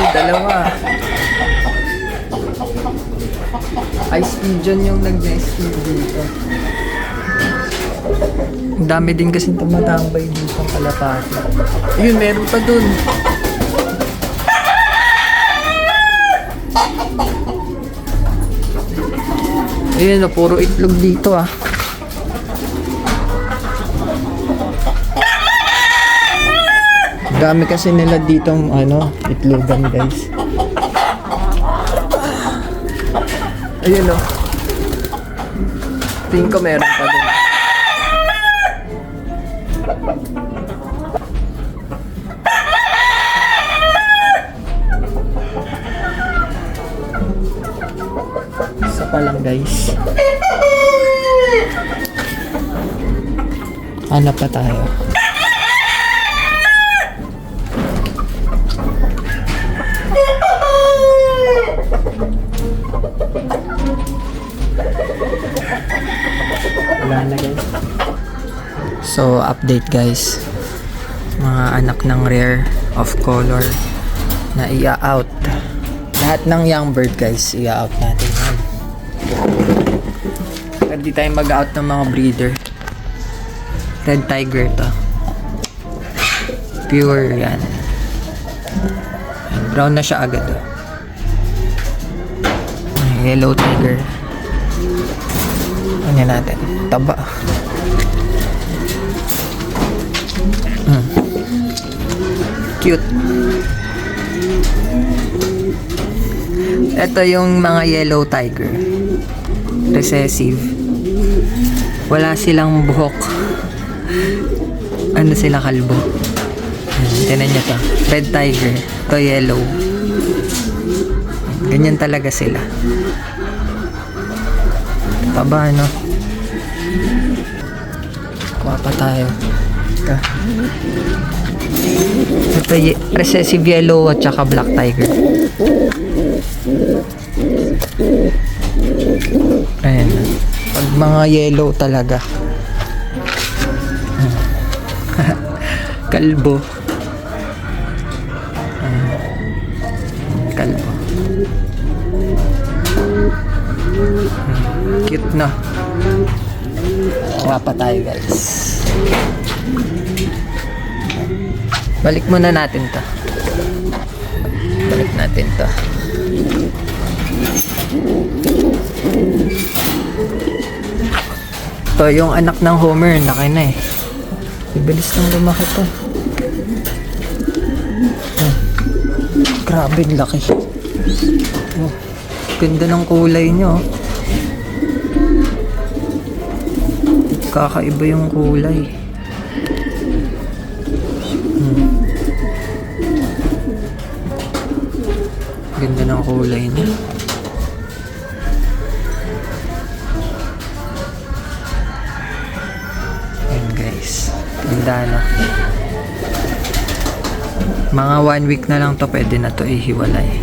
Dalawa. Ice pigeon yung nag-nesting dito. Ang dami din kasi tumatambay dito ang kalapati. Ayun, meron pa dun. Ayun, puro itlog dito ah. Dami kasi nila ditong itlogan guys. Ayun oh. Tingin ko meron pa din. Isa pa lang guys. Hanap pa tayo. Wala na guys. So update guys, mga anak ng rare of color na i-out. Lahat ng young bird guys, i-out natin yan. Pwede tayo mag-out ng mga breeder. Red tiger to, pure yan. Brown na siya agad oh. Yellow tiger. Ano natin? Taba. Cute. Ito yung mga yellow tiger. Recessive. Wala silang buhok. Ano sila, kalbo. Tinan nyo to. Red tiger. Ito yellow. Ganyan talaga sila. Taba, no? Kuha pa tayo. Ito recessive yellow at saka black tiger. Ayan. Pag mga yellow talaga. Kalbo. Kalbo. Cute na. Kuha pa tayo guys. Balik muna natin to. Balik natin to. Ito yung anak ng Homer. Laki na eh. Bibilis nang lumaki to. Grabe laki. Ganda ng kulay nyo. Kakaiba yung kulay. Ganda ng kulay niya. Ayan guys. Ganda na. Mga 1 week na lang to, pwede na to ihiwalay.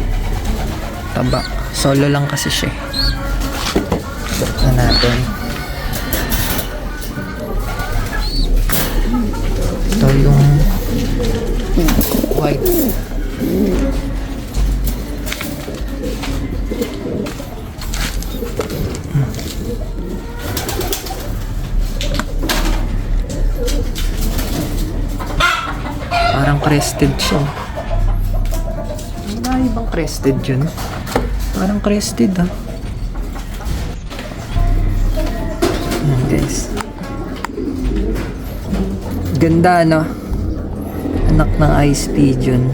Taba. Solo lang kasi siya. Balik na natin. Ito yung white. Parang crested siya. Wala ibang crested yun. Parang crested ha. Ayan guys. Ganda no? Anak ng ice pigeon.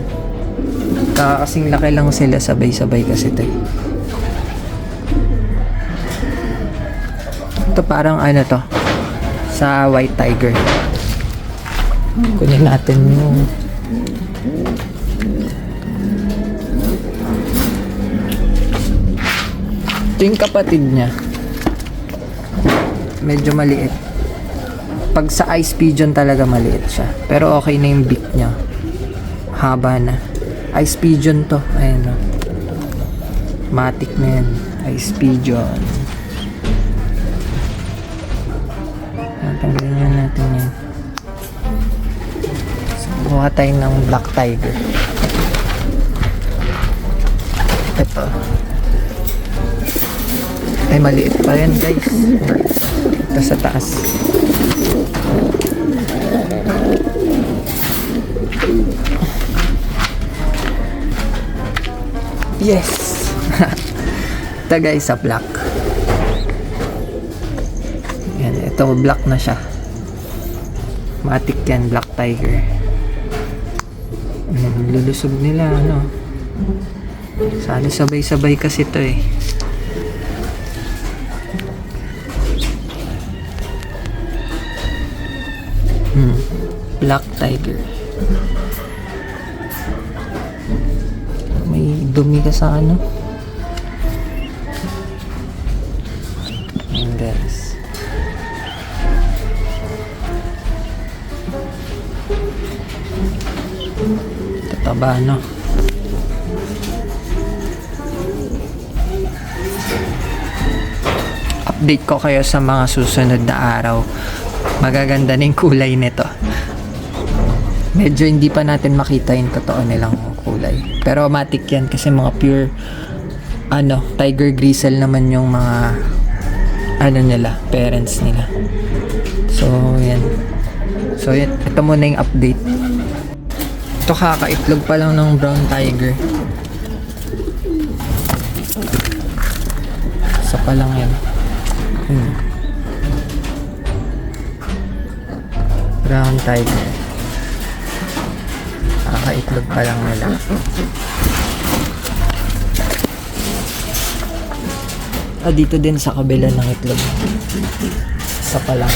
Kakasing laki lang sila, sabay-sabay kasi ito. Ito parang ano to, sa white tiger. Kunin natin yung ito yung kapatid niya. Medyo maliit. Pag sa ice pigeon talaga maliit siya. Pero okay na yung beak niya. Haba na. Ice pigeon to. Ayan o. Matic na yan. Ice pigeon. Natanggalin na natin yan. So, kuha tayo ng black tiger. Ito. Ay, maliit pa yan guys. Ito sa taas. Yes! Ito guys, sa black. Yan, ito black na siya. Matik yan, black tiger. Lulusog nila, ano. Sana sabay-sabay kasi ito eh. Black tiger. May dumi ka sa ano. Ayan guys. Tataba no. Update ko kayo sa mga susunod na araw. Magaganda na yung kulay nito. Medyo hindi pa natin makita yung totoo nilang kulay. Pero matik yan kasi mga pure tiger grizzle naman yung mga nila, parents nila. So yan. So yan, ito muna yung update. Ito kakaitlog pa lang ng brown tiger. Isa pa lang yan. Brown tiger. Kakaitlog pa lang nila. Dito din sa kabila ng itlog. Isa pa lang.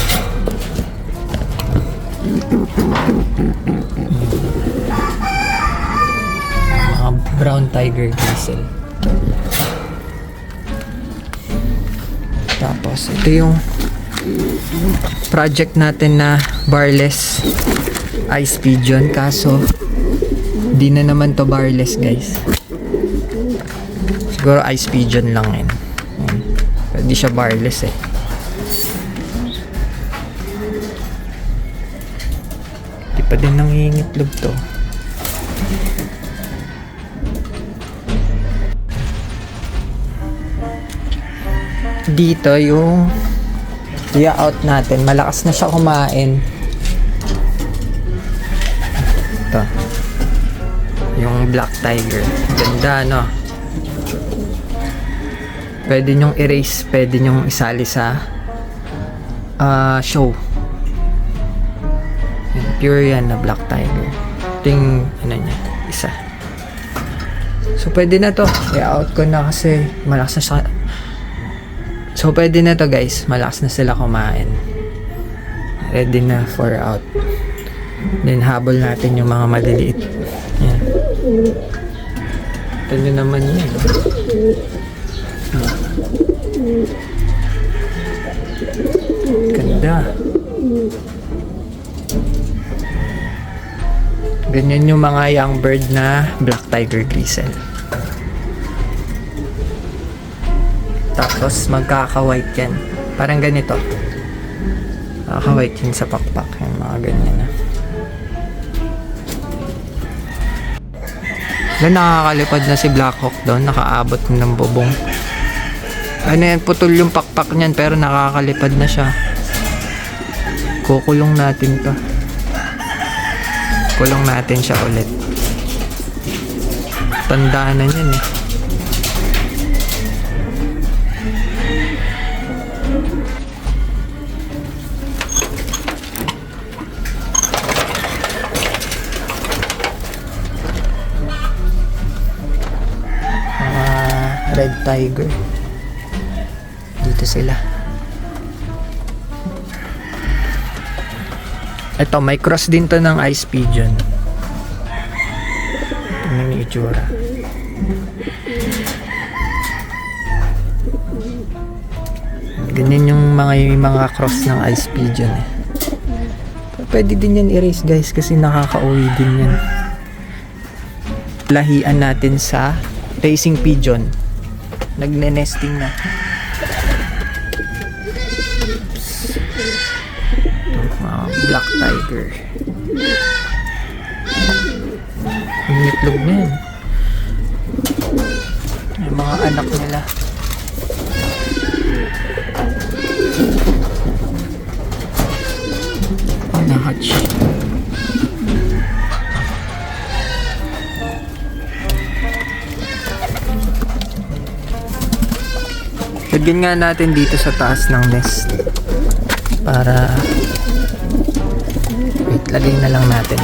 Mga brown tiger grizzle. Tapos ito yung project natin na barless ice pigeon, kaso di na naman to barless guys. Siguro ice pigeon lang yun. Hindi siya barless eh. Di pa din nangingitlog to. Dito yung out natin, malakas na siya kumain. Ito yung black tiger, ganda no. Pwede nyong erase, pwede nyong isali sa show. Pure yan na black tiger. Ito yung niya, isa. So pwede na to, i-out ko na kasi malakas na siya. So pwede na to guys, malakas na sila kumain. Ready na for out. Then habol natin yung mga maliliit. Yan. Ito nyo naman yan. Ganda. Ganyan yung mga young bird na black tiger grizzle. Tapos magkaka-white yan. Parang ganito. Magkaka-white yan sa pakpak. Yung mga ganyan na. Doon nakakalipad na si Black Hawk doon. Nakaabot ng bubong. Ano yan, putol yung pakpak niyan pero nakakalipad na siya. Kukulong natin to. Kulong natin siya ulit. Tandaan na yan eh. Red tiger. Dito sila. Ito, may cross din to ng ice pigeon. Tingnan yung itsura. Ganyan yung mga cross ng ice pigeon eh. Pwede din yan erase guys kasi nakakauwi din yan. Lahian natin sa racing pigeon. Nagne-nesting na. Ito, black tiger. daming itlog na yan. Yung mga anak nila. Na-hatch. Lagyan nga natin dito sa taas ng nest. Para wait, lagay na lang natin.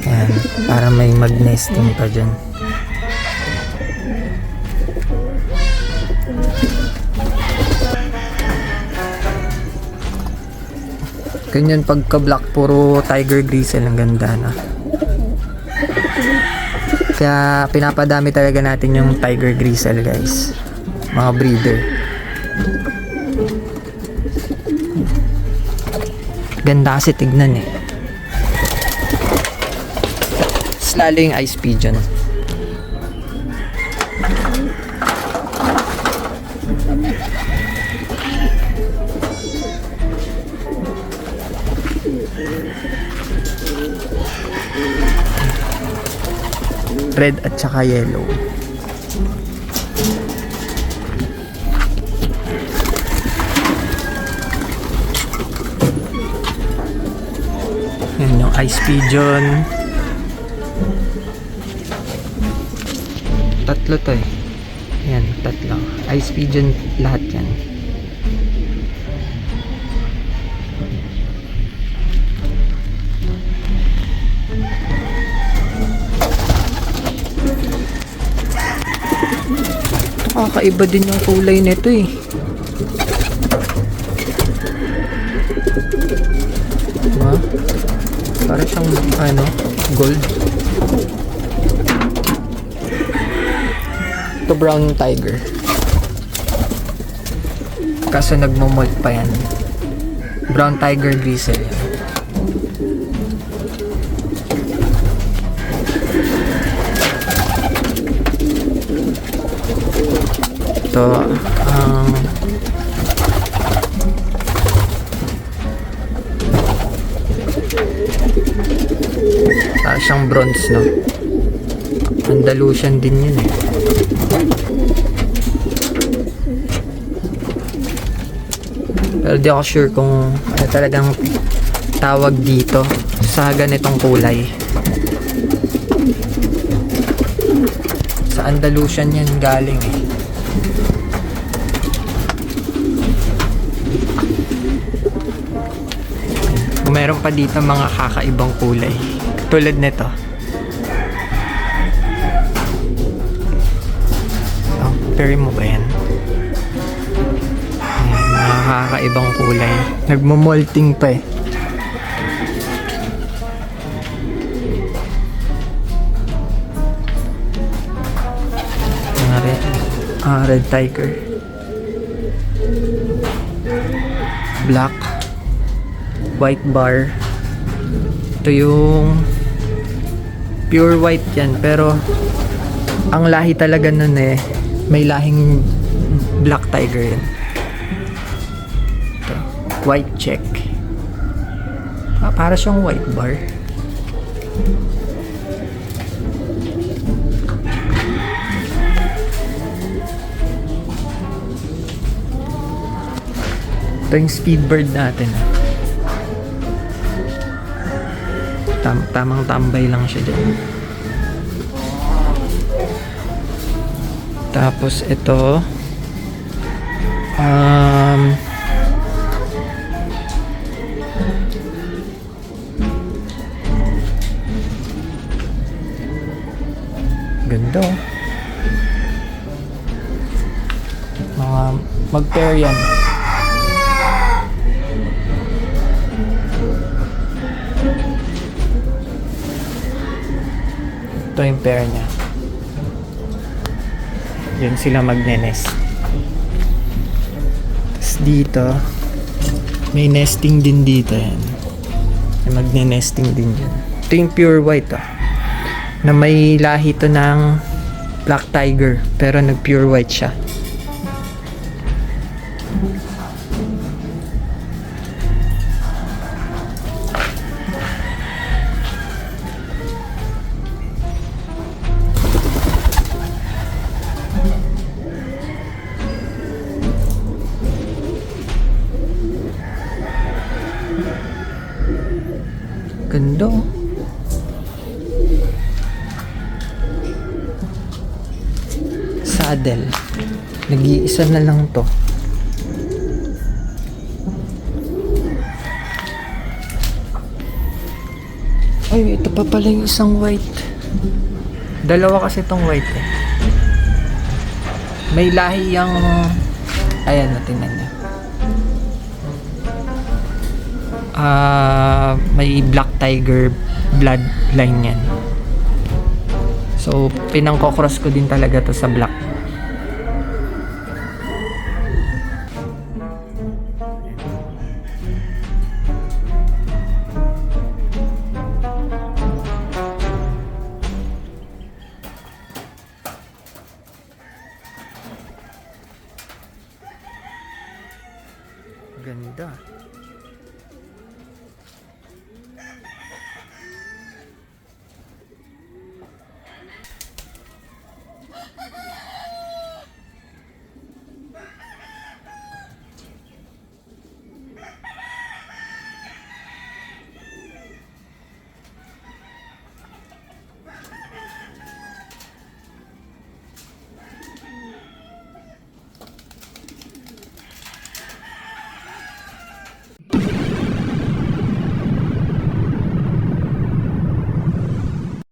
Yan, para may mag-nesting pa dyan. Ganyan pagka-black, puro tiger grizzle, ang ganda na. Kaya pinapadami talaga natin yung tiger grizzle, guys. Mga breeder. Ganda kasi tignan eh. Mas lalo yung ice pigeon. Red at saka yellow. Yan yung ice pigeon. Tatlo to eh. Yan, tatlo. Ice pigeon lahat yan. Kakaiba din yung kulay nito eh. Diba? Para siyang ano, gold. Ito brown tiger. Kaso nagmo-molt pa yan. Brown tiger grizzle yan. Ito ang siyang bronze, no? Andalusian din yun eh. Pero di ako sure kung ano talagang tawag dito sa ganitong kulay. Sa Andalusian yan galing eh. Meron pa dito mga kakaibang kulay. Tulad nito. Oh, peri mo ba yan? Ayan, mga kakaibang kulay. Nagmamolting pa eh. Red tiger. Black. White bar. Ito yung pure white yan, pero ang lahi talaga nun eh, may lahing black tiger yan. Ito, white check. Para siyang white bar. Ito yung speedbird natin. Tamang tambay lang siya dyan. Tapos ito ganda oh. Mga mag-pair yan. Ito yung pair niya. Yun sila magne-nest. Tapos dito, may nesting din dito yan. May magne-nesting din dyan. Ito yung pure white na may lahi to ng black tiger, pero nag-pure white siya. saddle. Nag-iisa na lang to. Ay, ito pa pala yung isang white. Dalawa kasi itong white eh. May lahi yung... Ayan, tingnan niya. May black tiger bloodline yan. So, pinangko-cross ko din talaga to sa black